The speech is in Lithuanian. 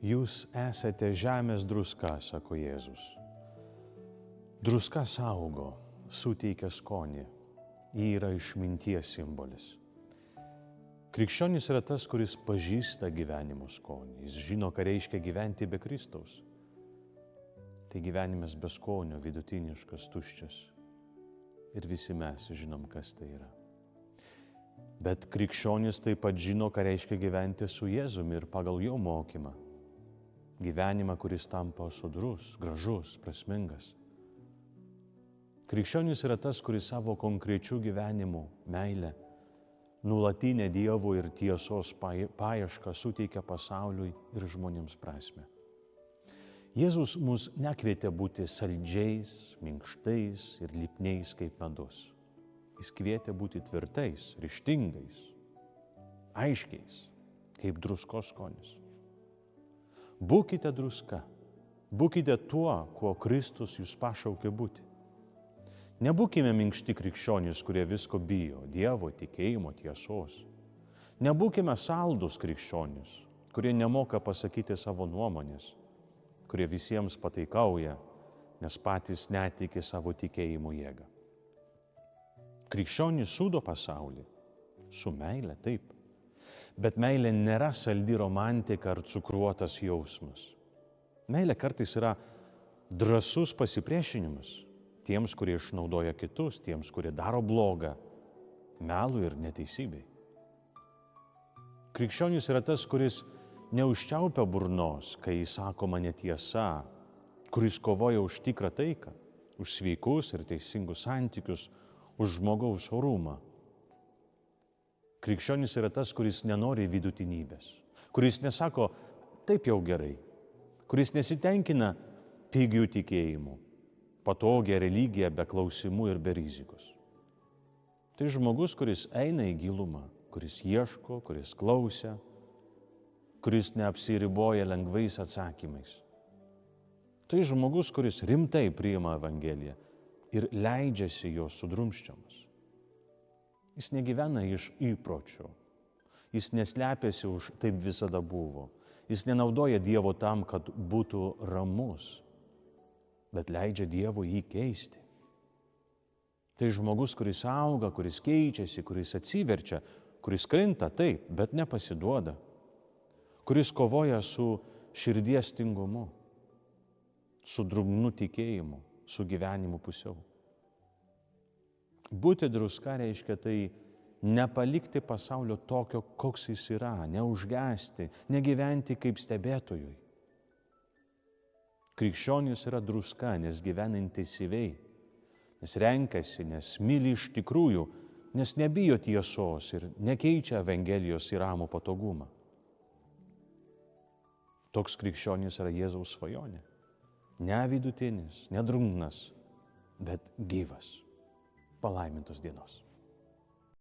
Jūs esate žemės druska, sako Jėzus. Druska saugo, suteikia skonį. Ji yra išminties simbolis. Krikščionis yra tas, kuris pažįsta gyvenimo skonį. Jis žino, ką reiškia gyventi be Kristaus. Tai gyvenimas be skonio, vidutiniškas, tuščias. Ir visi mes žinom, kas tai yra. Bet krikščionis taip pat žino, ką reiškia gyventi su Jėzumi ir pagal jo mokymą. Gyvenimą, kuris tampa sodrus, gražus, prasmingas. Krikščionis yra tas, kuris savo konkrečių gyvenimų, meilę, nuolatinę Dievo ir tiesos paiešką suteikia pasauliui ir žmonėms prasmę. Jėzus mus nekvietė būti saldžiais, minkštais ir lipniais kaip medus. Jis kvietė būti tvirtais, ryžtingais, aiškiais, kaip druskos skonis. Būkite druska, būkite tuo, kuo Kristus jūs pašaukė būti. Nebūkime minkšti krikščionys, kurie visko bijo, Dievo, tikėjimo, tiesos. Nebūkime saldus krikščionys, kurie nemoka pasakyti savo nuomonės, kurie visiems pataikauja, nes patys netiki savo tikėjimo jėgą. Krikščionys sudo pasaulį, su meile taip, bet meilė nėra saldi romantika ar cukruotas jausmas. Meilė kartais yra drąsus pasipriešinimas tiems, kurie išnaudoja kitus, tiems, kurie daro blogą, melui ir neteisybei. Krikščionis yra tas, kuris neužčiaupia burnos, kai sakoma netiesa, kuris kovoja už tikrą taiką, už sveikus ir teisingus santykius, už žmogaus orumą. Krikščionis yra tas, kuris nenori vidutinybės, kuris nesako taip jau gerai, kuris nesitenkina pigių tikėjimų, patogią religiją be klausimų ir be rizikos. Tai žmogus, kuris eina į gilumą, kuris ieško, kuris klausia, kuris neapsiriboja lengvais atsakymais. Tai žmogus, kuris rimtai priima Evangeliją ir leidžiasi jos sudrumsčiomis. Jis negyvena iš įpročių, jis neslepiasi už taip visada buvo, jis nenaudoja Dievo tam, kad būtų ramus, bet leidžia Dievo jį keisti. Tai žmogus, kuris auga, kuris keičiasi, kuris atsiverčia, kuris krinta taip, bet nepasiduoda, kuris kovoja su širdies tingumu, su drungnu tikėjimu, su gyvenimu pusiau. Būti druska reiškia tai nepalikti pasaulio tokio, koks jis yra, neužgesti, negyventi kaip stebėtojui. Krikščionis yra druska, nes gyvena intensyviai, nes renkasi, nes myli iš tikrųjų, nes nebijo tiesos ir nekeičia Evangelijos į ramų patogumą. Toks krikščionis yra Jėzaus svajonė. Ne vidutinis, ne drungnas, bet gyvas. Palaimintos dienos.